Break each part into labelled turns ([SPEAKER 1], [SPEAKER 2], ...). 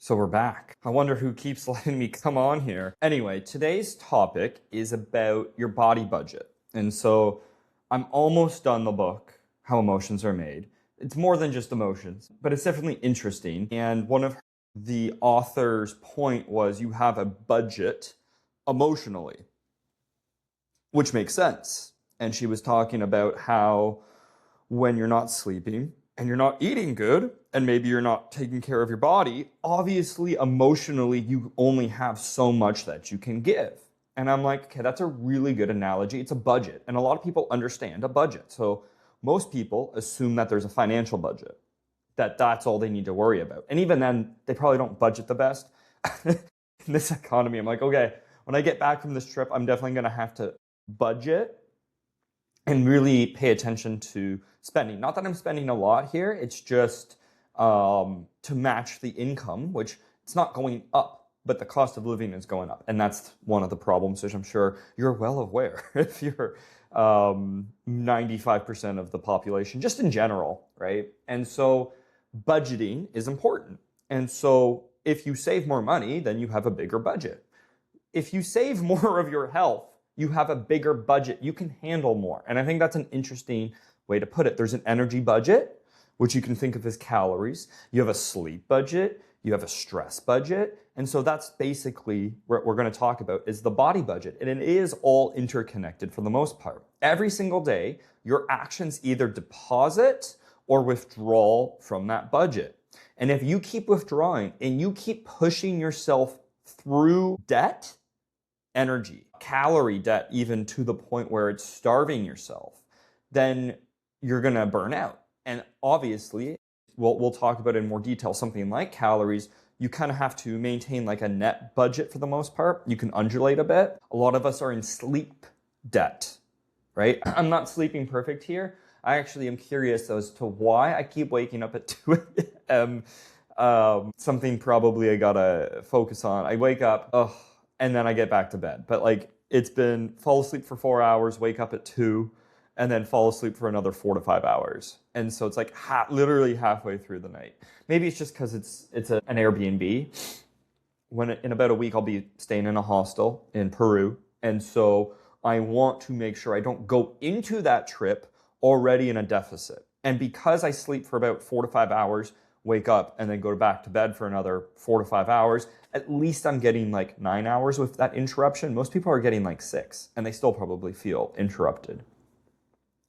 [SPEAKER 1] So we're back. I wonder who keeps letting me come on here. Anyway, today's topic is about your body budget. And so I'm almost done the book, How Emotions Are Made. It's more than just emotions, but it's definitely interesting. And one of the author's point was you have a budget emotionally, which makes sense. And she was talking about how when you're not sleeping and you're not eating good, and maybe you're not taking care of your body, obviously, emotionally, you only have so much that you can give. And I'm like, okay, that's a really good analogy. It's a budget. And a lot of people understand a budget. So most people assume that there's a financial budget, that that's all they need to worry about. And even then, they probably don't budget the best. In this economy, I'm like, okay, when I get back from this trip, I'm definitely going to have to budget and really pay attention to spending. Not that I'm spending a lot here, it's just to match the income, which it's not going up, but the cost of living is going up. And that's one of the problems, which I'm sure you're well aware if you're 95% of the population, just in general, right? And so budgeting is important. And so if you save more money, then you have a bigger budget. If you save more of your health, you have a bigger budget. You can handle more. And I think that's an interesting way to put it. There's an energy budget, which you can think of as calories. You have a sleep budget. You have a stress budget. And so that's basically what we're going to talk about is the body budget. And it is all interconnected for the most part. Every single day, your actions either deposit or withdraw from that budget. And if you keep withdrawing and you keep pushing yourself through debt, energy, calorie debt, even to the point where it's starving yourself, then you're going to burn out. And obviously, we'll talk about in more detail something like calories. You kind of have to maintain like a net budget for the most part. You can undulate a bit. A lot of us are in sleep debt, right? I'm not sleeping perfect here. I actually am curious as to why I keep waking up at 2 a.m. Something probably I gotta focus on. I wake up, and then I get back to bed. But like it's been fall asleep for 4 hours, wake up at 2, and then fall asleep for another 4 to 5 hours. And so it's like literally halfway through the night. Maybe it's just because it's an Airbnb. In about a week, I'll be staying in a hostel in Peru. And so I want to make sure I don't go into that trip already in a deficit. And because I sleep for about 4 to 5 hours, wake up and then go back to bed for another 4 to 5 hours, at least I'm getting like 9 hours with that interruption. Most people are getting like 6, and they still probably feel interrupted.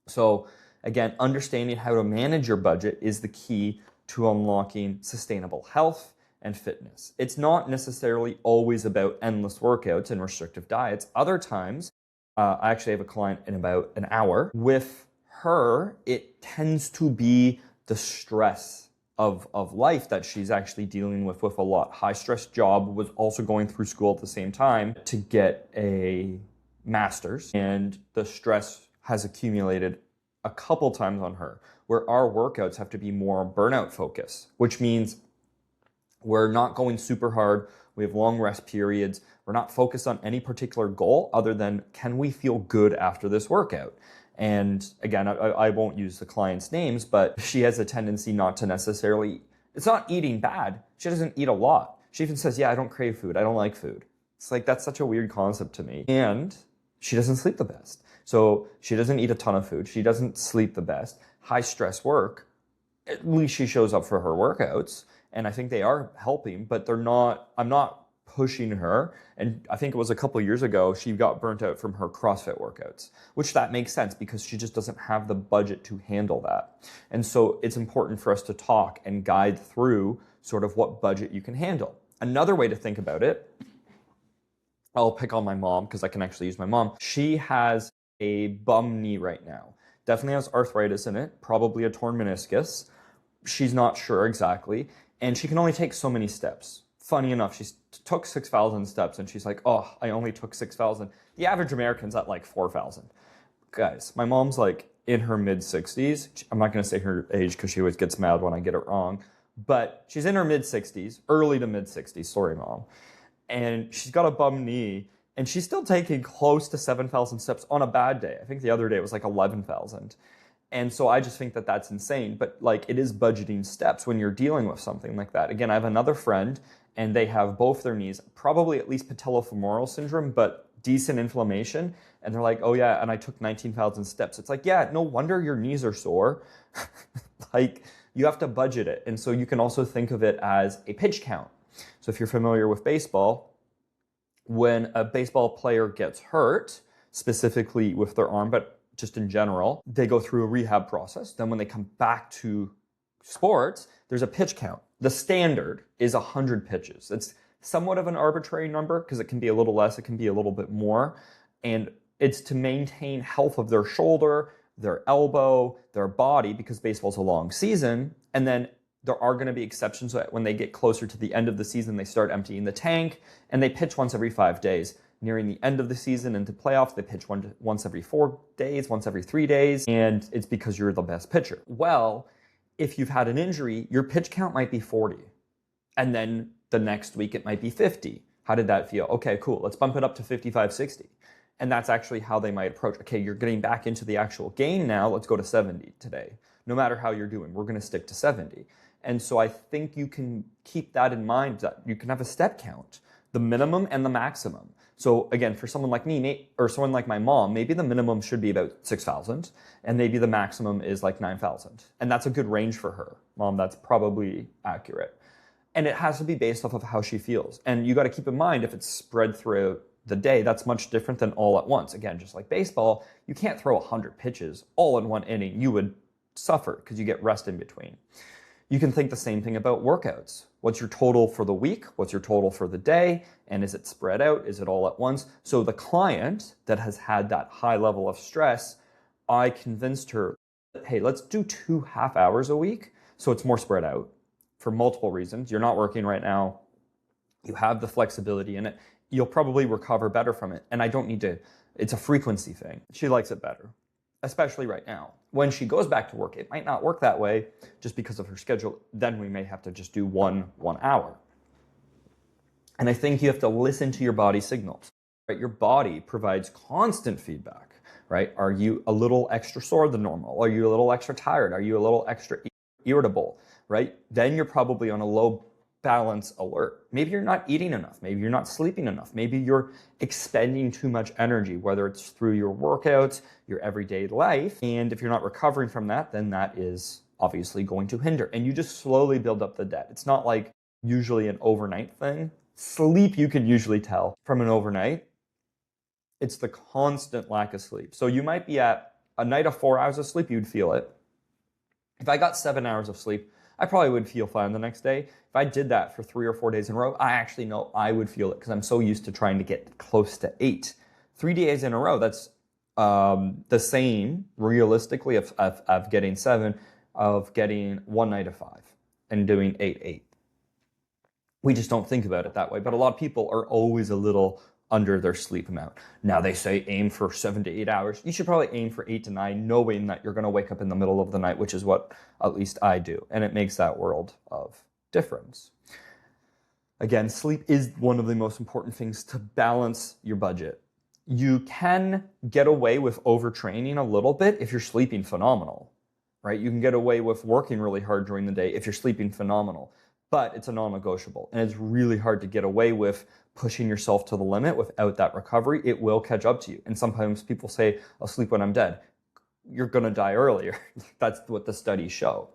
[SPEAKER 1] So again, understanding how to manage your budget is the key to unlocking sustainable health and fitness. It's not necessarily always about endless workouts and restrictive diets. Other times, I actually have a client in about an hour. With her, it tends to be the stress of life that she's actually dealing with a lot. High stress job, was also going through school at the same time to get a master's, and the stress has accumulated a couple times on her, where our workouts have to be more burnout focused, which means we're not going super hard. We have long rest periods. We're not focused on any particular goal other than, can we feel good after this workout? And again, I won't use the client's names, but she has a tendency not to necessarily, it's not eating bad. She doesn't eat a lot. She even says, yeah, I don't crave food. I don't like food. It's like, that's such a weird concept to me. And she doesn't sleep the best. So she doesn't eat a ton of food. She doesn't sleep the best. High stress work, at least she shows up for her workouts. And I think they are helping, but I'm not pushing her. And I think it was a couple of years ago, she got burnt out from her CrossFit workouts, which that makes sense because she just doesn't have the budget to handle that. And so it's important for us to talk and guide through sort of what budget you can handle. Another way to think about it, I'll pick on my mom because I can actually use my mom. She has a bum knee right now. Definitely has arthritis in it, probably a torn meniscus. She's not sure exactly. And she can only take so many steps. Funny enough, she took 6,000 steps and she's like, oh, I only took 6,000. The average American's at like 4,000. Guys, my mom's like in her mid-60s. I'm not going to say her age because she always gets mad when I get it wrong. But she's in her mid-60s, early to mid-60s. Sorry, Mom. And she's got a bum knee. And she's still taking close to 7,000 steps on a bad day. I think the other day it was like 11,000. And so I just think that that's insane. But like, it is budgeting steps when you're dealing with something like that. Again, I have another friend and they have both their knees, probably at least patellofemoral syndrome, but decent inflammation. And they're like, oh yeah, and I took 19,000 steps. It's like, yeah, no wonder your knees are sore. Like, you have to budget it. And so you can also think of it as a pitch count. So if you're familiar with baseball, when a baseball player gets hurt, specifically with their arm, but just in general, they go through a rehab process. Then when they come back to sports, there's a pitch count. The standard is 100 pitches. It's somewhat of an arbitrary number because it can be a little less, it can be a little bit more. And it's to maintain health of their shoulder, their elbow, their body, because baseball's a long season. And then there are going to be exceptions that when they get closer to the end of the season, they start emptying the tank and they pitch once every 5 days. Nearing the end of the season into playoffs, they pitch once every 4 days, once every 3 days, and it's because you're the best pitcher. Well, if you've had an injury, your pitch count might be 40, and then the next week it might be 50. How did that feel? Okay, cool, let's bump it up to 55, 60. And that's actually how they might approach. Okay, you're getting back into the actual game now, let's go to 70 today. No matter how you're doing, we're gonna stick to 70. And so I think you can keep that in mind, that you can have a step count, the minimum and the maximum. So again, for someone like me, or someone like my mom, maybe the minimum should be about 6,000 and maybe the maximum is like 9,000. And that's a good range for her. Mom, that's probably accurate. And it has to be based off of how she feels. And you got to keep in mind, if it's spread throughout the day, that's much different than all at once. Again, just like baseball, you can't throw 100 pitches all in one inning. You would suffer because you get rest in between. You can think the same thing about workouts. What's your total for the week? What's your total for the day? And is it spread out? Is it all at once? So the client that has had that high level of stress, I convinced her, hey, let's do 2 half hours a week so it's more spread out for multiple reasons. You're not working right now. You have the flexibility in it. You'll probably recover better from it. And I don't need to, it's a frequency thing. She likes it better, especially right now. When she goes back to work, it might not work that way just because of her schedule. Then we may have to just do one hour. And I think you have to listen to your body signals, right? Your body provides constant feedback, right? Are you a little extra sore than normal? Are you a little extra tired? Are you a little extra irritable, right? Then you're probably on a low balance alert. Maybe you're not eating enough. Maybe you're not sleeping enough. Maybe you're expending too much energy, whether it's through your workouts, your everyday life. And if you're not recovering from that, then that is obviously going to hinder. And you just slowly build up the debt. It's not like usually an overnight thing. Sleep, you can usually tell from an overnight. It's the constant lack of sleep. So you might be at a night of 4 hours of sleep, you'd feel it. If I got 7 hours of sleep, I probably would feel fine the next day. If I did that for 3 or 4 days in a row, I actually know I would feel it because I'm so used to trying to get close to 8. 3 days in a row, that's the same, realistically, of getting 7, of getting 1 night of 5 and doing 8. We just don't think about it that way. But a lot of people are always a little under their sleep amount. Now they say aim for 7 to 8 hours. You should probably aim for 8 to 9, knowing that you're going to wake up in the middle of the night, which is what at least I do. And it makes that world of difference. Again, sleep is one of the most important things to balance your budget. You can get away with overtraining a little bit if you're sleeping phenomenal, right? You can get away with working really hard during the day if you're sleeping phenomenal, but it's a non-negotiable. And it's really hard to get away with pushing yourself to the limit without that recovery. It will catch up to you. And sometimes people say, I'll sleep when I'm dead. You're going to die earlier. That's what the studies show.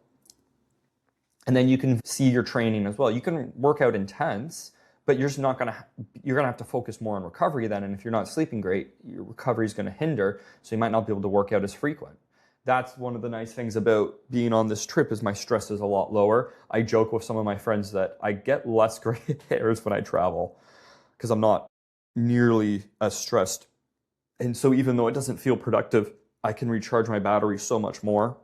[SPEAKER 1] And then you can see your training as well. You can work out intense, but you're going to have to focus more on recovery then. And if you're not sleeping great, your recovery is going to hinder. So you might not be able to work out as frequent. That's one of the nice things about being on this trip is my stress is a lot lower. I joke with some of my friends that I get less gray hairs when I travel because I'm not nearly as stressed. And so even though it doesn't feel productive, I can recharge my battery so much more.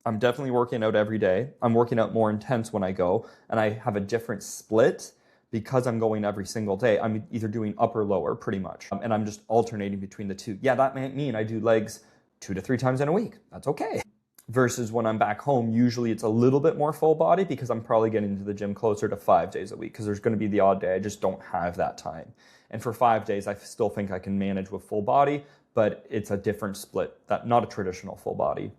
[SPEAKER 1] I'm definitely working out every day. I'm working out more intense when I go, and I have a different split because I'm going every single day. I'm either doing upper or lower pretty much, and I'm just alternating between the two. Yeah, that might mean I do legs 2 to 3 times in a week. That's okay. Versus when I'm back home, usually it's a little bit more full body because I'm probably getting to the gym closer to 5 days a week because there's going to be the odd day I just don't have that time. And for 5 days, I still think I can manage with full body, but it's a different split, not a traditional full body.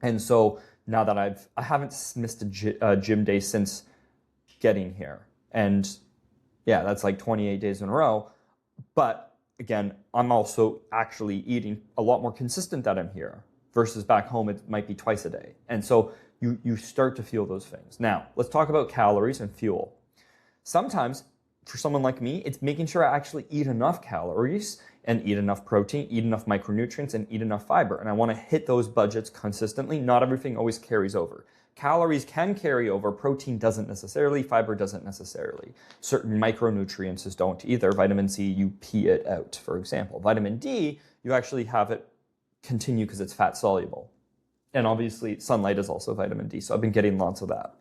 [SPEAKER 1] And so now that I haven't missed a gym day since getting here. And yeah, that's like 28 days in a row. But again, I'm also actually eating a lot more consistent that I'm here versus back home, it might be twice a day. And so you start to feel those things. Now, let's talk about calories and fuel. Sometimes for someone like me, it's making sure I actually eat enough calories and eat enough protein, eat enough micronutrients, and eat enough fiber. And I want to hit those budgets consistently. Not everything always carries over. Calories can carry over, protein doesn't necessarily, fiber doesn't necessarily. Certain micronutrients don't either. Vitamin C, you pee it out, for example. Vitamin D, you actually have it continue because it's fat soluble. And obviously, sunlight is also vitamin D, so I've been getting lots of that.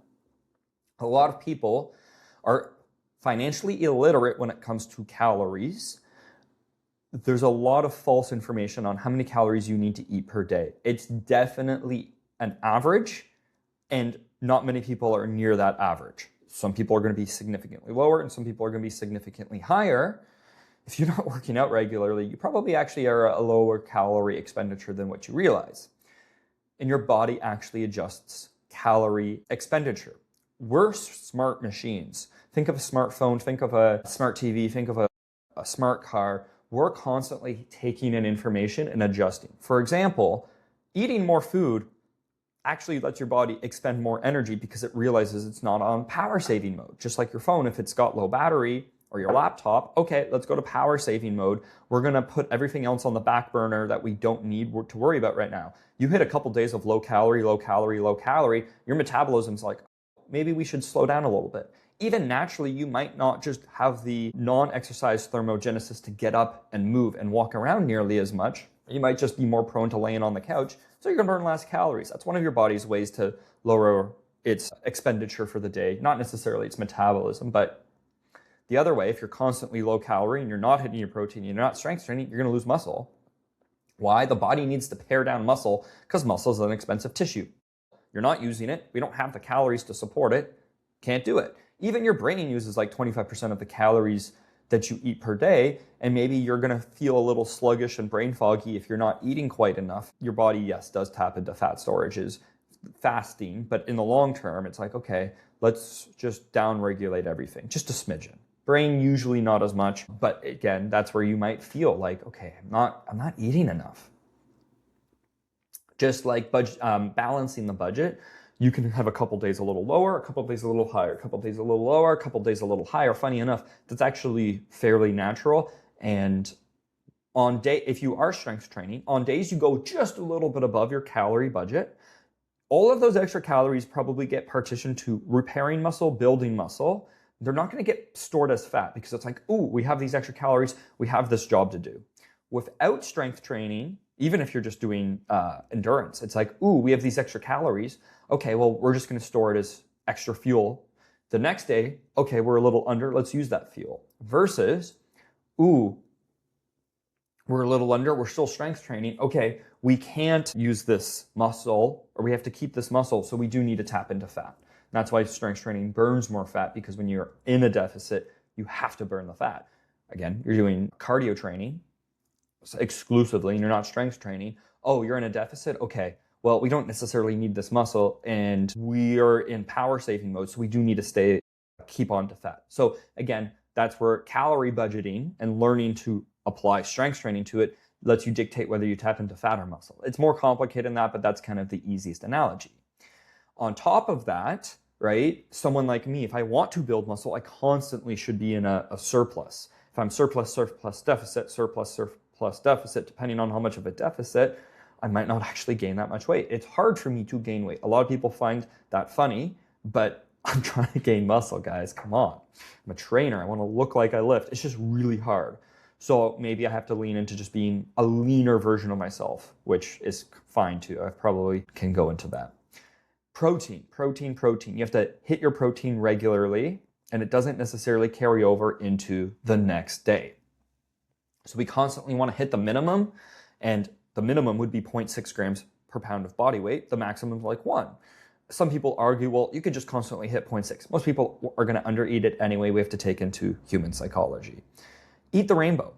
[SPEAKER 1] A lot of people are financially illiterate when it comes to calories. There's a lot of false information on how many calories you need to eat per day. It's definitely an average, and not many people are near that average. Some people are going to be significantly lower, and some people are going to be significantly higher. If you're not working out regularly, you probably actually are a lower calorie expenditure than what you realize. And your body actually adjusts calorie expenditure. We're smart machines. Think of a smartphone, think of a smart TV, think of a smart car. We're constantly taking in information and adjusting. For example, eating more food actually lets your body expend more energy because it realizes it's not on power saving mode. Just like your phone, if it's got low battery, or your laptop, okay, let's go to power saving mode. We're gonna put everything else on the back burner that we don't need to worry about right now. You hit a couple days of low calorie, your metabolism's like, maybe we should slow down a little bit. Even naturally, you might not just have the non-exercise thermogenesis to get up and move and walk around nearly as much. You might just be more prone to laying on the couch, so you're gonna burn less calories. That's one of your body's ways to lower its expenditure for the day. Not necessarily its metabolism, but the other way, if you're constantly low calorie and you're not hitting your protein, you're not strength training, you're gonna lose muscle. Why? The body needs to pare down muscle because muscle is an expensive tissue. You're not using it, we don't have the calories to support it, can't do it. Even your brain uses like 25% of the calories that you eat per day, and maybe you're gonna feel a little sluggish and brain foggy if you're not eating quite enough. Your body, yes, does tap into fat storages, fasting, but in the long term, it's like, okay, let's just down-regulate everything, just a smidgen. Brain usually not as much, but again, that's where you might feel like, okay, I'm not eating enough. Just like balancing the budget, you can have a couple days a little lower, a couple days a little higher, a couple days a little lower, a couple days a little higher. Funny enough, that's actually fairly natural. And if you are strength training, on days you go just a little bit above your calorie budget, all of those extra calories probably get partitioned to repairing muscle, building muscle. They're not going to get stored as fat because it's like, ooh, we have these extra calories, we have this job to do. Without strength training, even if you're just doing endurance, it's like, ooh, we have these extra calories. Okay, well, we're just going to store it as extra fuel. The next day, okay, we're a little under, let's use that fuel. Versus, ooh, we're a little under, we're still strength training. Okay, we can't use this muscle, or we have to keep this muscle, so we do need to tap into fat. And that's why strength training burns more fat, because when you're in a deficit, you have to burn the fat. Again, you're doing cardio training exclusively, and you're not strength training. Oh, you're in a deficit? Okay, well, we don't necessarily need this muscle, and we are in power saving mode, so we do need to keep on to fat. So again, that's where calorie budgeting and learning to apply strength training to it lets you dictate whether you tap into fat or muscle. It's more complicated than that, but that's kind of the easiest analogy. On top of that, right, someone like me, if I want to build muscle, I constantly should be in a surplus. If I'm surplus, deficit, depending on how much of a deficit, I might not actually gain that much weight. It's hard for me to gain weight. A lot of people find that funny, but I'm trying to gain muscle, guys. Come on. I'm a trainer. I want to look like I lift. It's just really hard. So maybe I have to lean into just being a leaner version of myself, which is fine too. I probably can go into that. Protein. You have to hit your protein regularly, and it doesn't necessarily carry over into the next day. So we constantly want to hit the minimum, and the minimum would be 0.6 grams per pound of body weight. The maximum is like 1. Some people argue, well, you could just constantly hit 0.6. Most people are going to undereat it anyway. We have to take into human psychology. Eat the rainbow.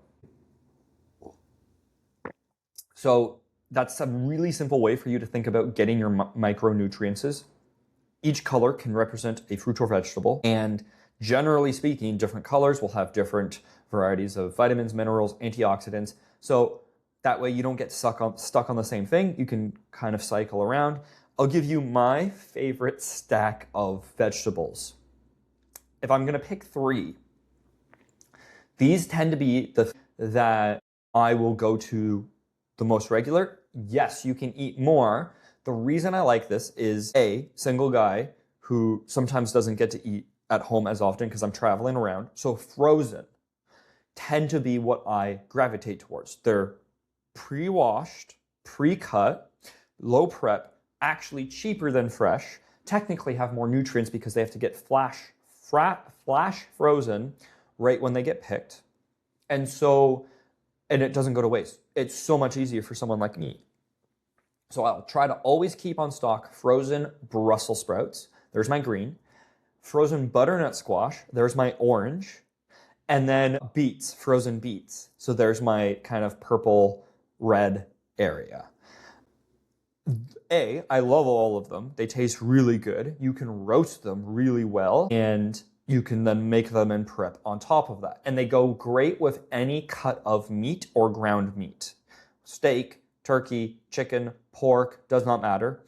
[SPEAKER 1] So that's a really simple way for you to think about getting your micronutrients. Each color can represent a fruit or vegetable, and generally speaking, different colors will have different varieties of vitamins, minerals, antioxidants. So that way you don't get stuck on the same thing. You can kind of cycle around. I'll give you my favorite stack of vegetables. If I'm going to pick 3, these tend to be the that I will go to the most regular. Yes, you can eat more. The reason I like this is single guy who sometimes doesn't get to eat at home as often because I'm traveling around. So frozen tend to be what I gravitate towards. They're pre-washed, pre-cut, low prep, actually cheaper than fresh, technically have more nutrients because they have to get flash frozen right when they get picked. And it doesn't go to waste. It's so much easier for someone like me. So I'll try to always keep on stock frozen Brussels sprouts. There's my green. Frozen butternut squash. There's my orange. And then beets, frozen beets. So there's my kind of purple, red area. I love all of them. They taste really good. You can roast them really well, and you can then make them in prep on top of that. And they go great with any cut of meat or ground meat. Steak, turkey, chicken, pork, does not matter.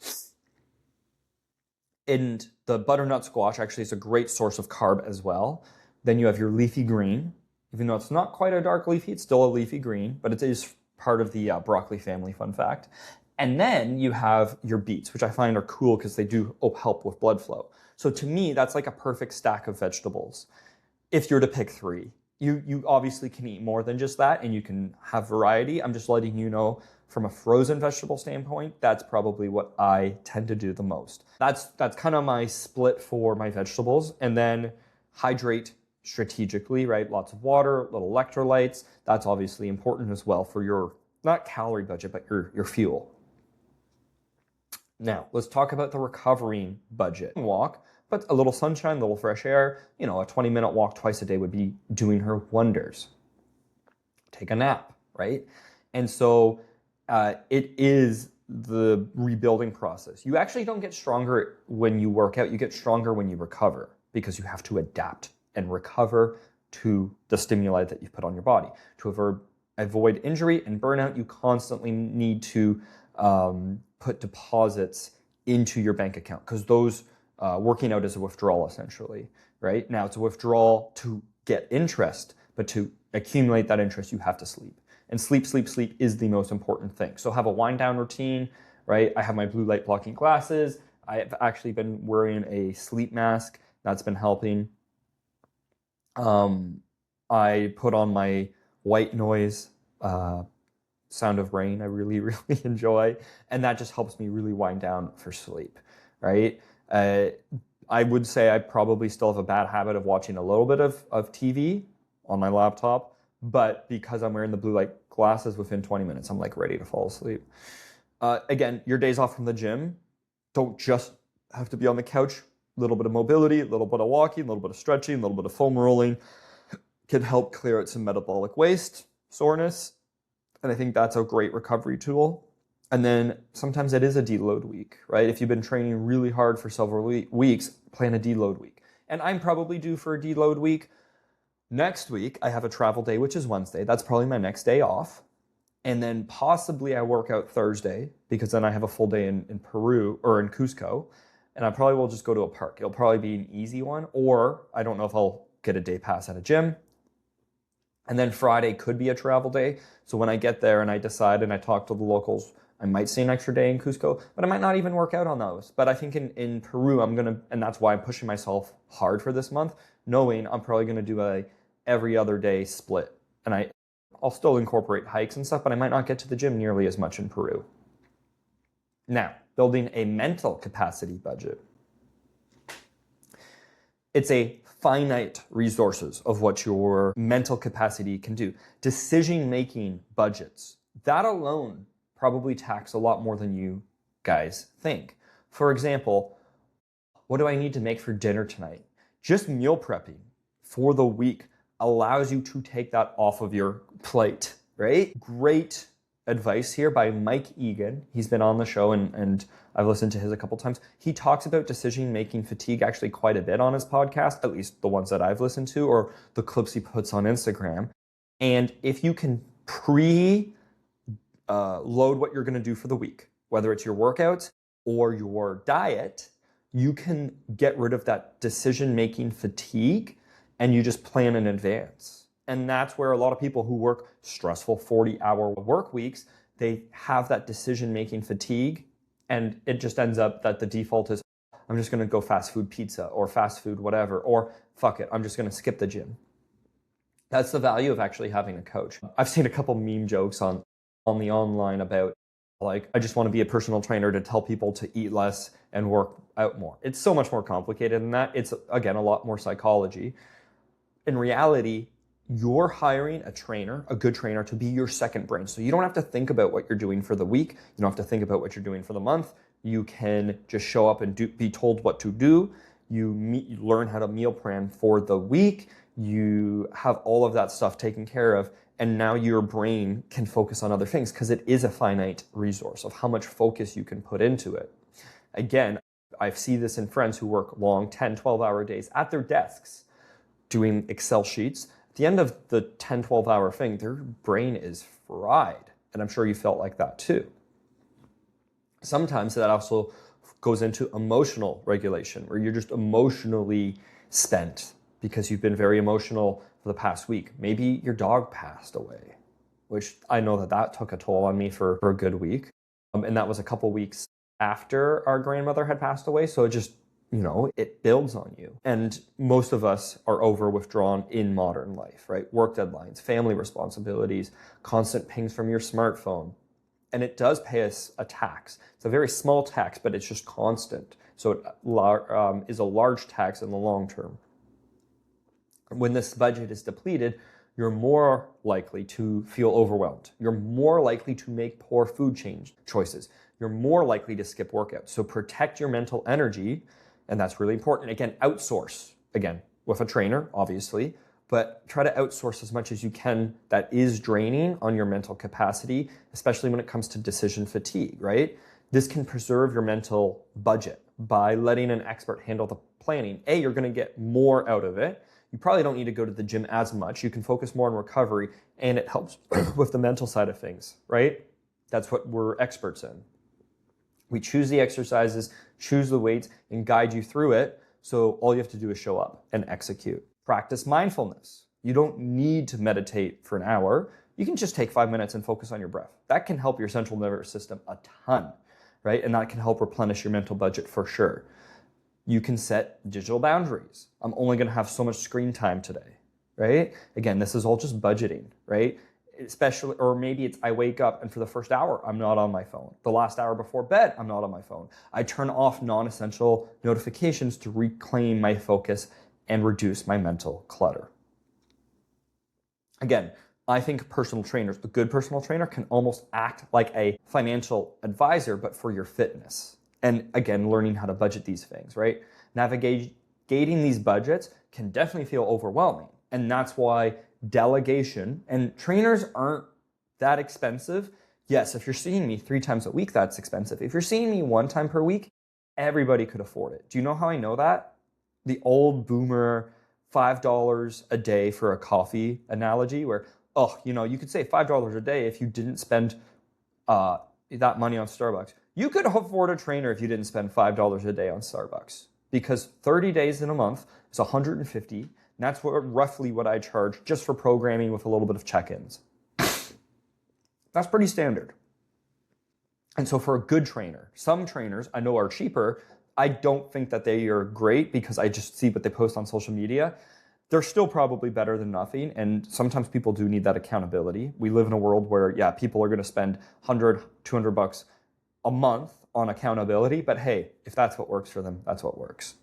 [SPEAKER 1] And the butternut squash actually is a great source of carb as well. Then you have your leafy green. Even though it's not quite a dark leafy, it's still a leafy green, but it is part of the broccoli family, fun fact. And then you have your beets, which I find are cool because they do help with blood flow. So to me, that's like a perfect stack of vegetables. If you're to pick 3, you obviously can eat more than just that, and you can have variety. I'm just letting you know from a frozen vegetable standpoint, that's probably what I tend to do the most. That's kind of my split for my vegetables. And then hydrate strategically, right? Lots of water, little electrolytes. That's obviously important as well for your, not calorie budget, but your fuel. Now, let's talk about the recovering budget. Walk, but a little sunshine, a little fresh air, a 20-minute walk twice a day would be doing her wonders. Take a nap, right? And so it is the rebuilding process. You actually don't get stronger when you work out. You get stronger when you recover because you have to adapt and recover to the stimuli that you've put on your body. To avoid injury and burnout, you constantly need to put deposits into your bank account because those working out is a withdrawal essentially, right? Now it's a withdrawal to get interest, but to accumulate that interest, you have to sleep. And sleep is the most important thing. So have a wind down routine, right? I have my blue light blocking glasses. I've actually been wearing a sleep mask. That's been helping. I put on my white noise sound of rain I really, really enjoy. And that just helps me really wind down for sleep, right? I would say I probably still have a bad habit of watching a little bit of TV on my laptop, but because I'm wearing the blue light glasses, within 20 minutes, I'm like ready to fall asleep. Again, your days off from the gym don't just have to be on the couch. A little bit of mobility, a little bit of walking, a little bit of stretching, a little bit of foam rolling can help clear out some metabolic waste, soreness. And I think that's a great recovery tool. And then sometimes it is a deload week, right? If you've been training really hard for several weeks, plan a deload week. And I'm probably due for a deload week. Next week, I have a travel day, which is Wednesday. That's probably my next day off. And then possibly I work out Thursday because then I have a full day in Peru or in Cusco. And I probably will just go to a park. It'll probably be an easy one, or I don't know if I'll get a day pass at a gym. And then Friday could be a travel day. So when I get there and I decide and I talk to the locals, I might stay an extra day in Cusco, but I might not even work out on those. But I think in Peru, and that's why I'm pushing myself hard for this month, knowing I'm probably gonna do a every other day split. And I'll still incorporate hikes and stuff, but I might not get to the gym nearly as much in Peru. Now, building a mental capacity budget. It's a finite resources of what your mental capacity can do. Decision-making budgets, that alone probably tax a lot more than you guys think. For example, what do I need to make for dinner tonight? Just meal prepping for the week allows you to take that off of your plate, right? Great advice here by Mike Egan. He's been on the show and I've listened to his a couple times. He talks about decision-making fatigue actually quite a bit on his podcast, at least the ones that I've listened to or the clips he puts on Instagram. And if you can load what you're going to do for the week, whether it's your workouts or your diet, you can get rid of that decision-making fatigue and you just plan in advance. And that's where a lot of people who work stressful 40-hour work weeks, they have that decision-making fatigue, and it just ends up that the default is, I'm just going to go fast food pizza or fast food whatever, or fuck it, I'm just going to skip the gym. That's the value of actually having a coach. I've seen a couple meme jokes on the online about, like, I just want to be a personal trainer to tell people to eat less and work out more. It's so much more complicated than that. It's, again, a lot more psychology. In reality, you're hiring a trainer, a good trainer, to be your second brain. So you don't have to think about what you're doing for the week. You don't have to think about what you're doing for the month. You can just show up and be told what to do. You learn how to meal plan for the week. You have all of that stuff taken care of. And now your brain can focus on other things because it is a finite resource of how much focus you can put into it. Again, I see this in friends who work long 10, 12-hour days at their desks doing Excel sheets. At the end of the 10, 12-hour thing, their brain is fried. And I'm sure you felt like that too. Sometimes that also goes into emotional regulation, where you're just emotionally spent because you've been very emotional for the past week. Maybe your dog passed away, which I know that took a toll on me for a good week. And that was a couple weeks after our grandmother had passed away. So it just, it builds on you. And most of us are over withdrawn in modern life, right? Work deadlines, family responsibilities, constant pings from your smartphone. And it does pay us a tax. It's a very small tax, but it's just constant. So it is a large tax in the long term. When this budget is depleted, you're more likely to feel overwhelmed. You're more likely to make poor food choices. You're more likely to skip workouts. So protect your mental energy, and that's really important. Again, outsource, again, with a trainer, obviously, but try to outsource as much as you can that is draining on your mental capacity, especially when it comes to decision fatigue, right? This can preserve your mental budget by letting an expert handle the planning. You're going to get more out of it. You probably don't need to go to the gym as much. You can focus more on recovery, and it helps with the mental side of things, right? That's what we're experts in. We choose the exercises, choose the weights, and guide you through it. So all you have to do is show up and execute. Practice mindfulness. You don't need to meditate for an hour. You can just take 5 minutes and focus on your breath. That can help your central nervous system a ton, right? And that can help replenish your mental budget for sure. You can set digital boundaries. I'm only going to have so much screen time today, right? Again, this is all just budgeting, right? Especially, or maybe it's I wake up and for the first hour, I'm not on my phone. The last hour before bed, I'm not on my phone. I turn off non-essential notifications to reclaim my focus and reduce my mental clutter. Again, I think personal trainers, a good personal trainer can almost act like a financial advisor, but for your fitness. And again, learning how to budget these things, right? Navigating these budgets can definitely feel overwhelming. And that's why delegation, and trainers aren't that expensive. Yes, if you're seeing me 3 times a week, that's expensive. If you're seeing me 1 time per week, everybody could afford it. Do you know how I know that? The old boomer $5 a day for a coffee analogy where, you could save $5 a day if you didn't spend that money on Starbucks. You could afford a trainer if you didn't spend $5 a day on Starbucks, because 30 days in a month is $150. And that's roughly what I charge just for programming with a little bit of check-ins. That's pretty standard. And so for a good trainer, some trainers I know are cheaper. I don't think that they are great because I just see what they post on social media. They're still probably better than nothing. And sometimes people do need that accountability. We live in a world where, people are going to spend $100, $200 a month on accountability. But hey, if that's what works for them, that's what works.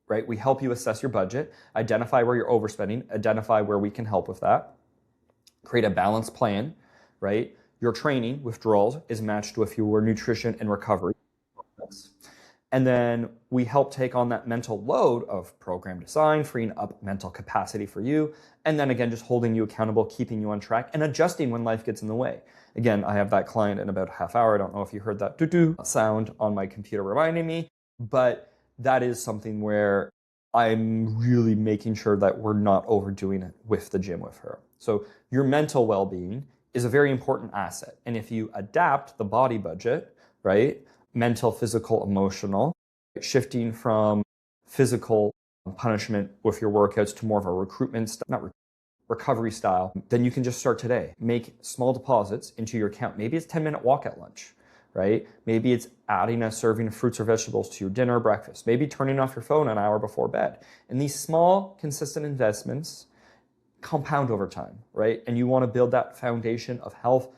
[SPEAKER 1] Right? We help you assess your budget, identify where you're overspending, identify where we can help with that, create a balanced plan, right? Your training, withdrawals, is matched with your nutrition and recovery. And then we help take on that mental load of program design, freeing up mental capacity for you. And then again, just holding you accountable, keeping you on track, and adjusting when life gets in the way. Again, I have that client in about a half hour. I don't know if you heard that doo-doo sound on my computer reminding me, but that is something where I'm really making sure that we're not overdoing it with the gym with her. So your mental well-being is a very important asset. And if you adapt the body budget, right, mental, physical, emotional, shifting from physical punishment with your workouts to more of a recruitment, recovery style, then you can just start today. Make small deposits into your account. Maybe it's 10-minute walk at lunch, right? Maybe it's adding a serving of fruits or vegetables to your dinner or breakfast. Maybe turning off your phone an hour before bed. And these small, consistent investments compound over time, right? And you want to build that foundation of health,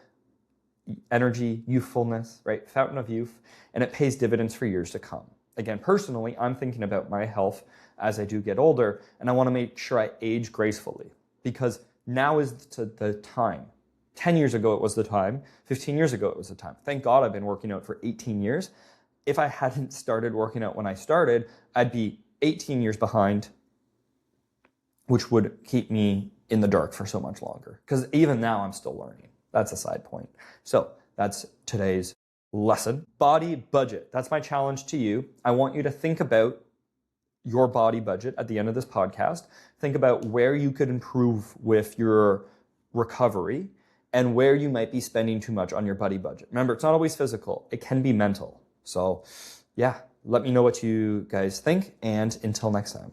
[SPEAKER 1] energy, youthfulness, right? Fountain of youth, and it pays dividends for years to come. Again, personally, I'm thinking about my health as I do get older, and I want to make sure I age gracefully, because now is the time. 10 years ago, it was the time. 15 years ago, it was the time. Thank God I've been working out for 18 years. If I hadn't started working out when I started, I'd be 18 years behind, which would keep me in the dark for so much longer. Because even now, I'm still learning. That's a side point. So that's today's lesson. Body budget. That's my challenge to you. I want you to think about your body budget at the end of this podcast. Think about where you could improve with your recovery and where you might be spending too much on your body budget. Remember, it's not always physical. It can be mental. So yeah, let me know what you guys think, and until next time.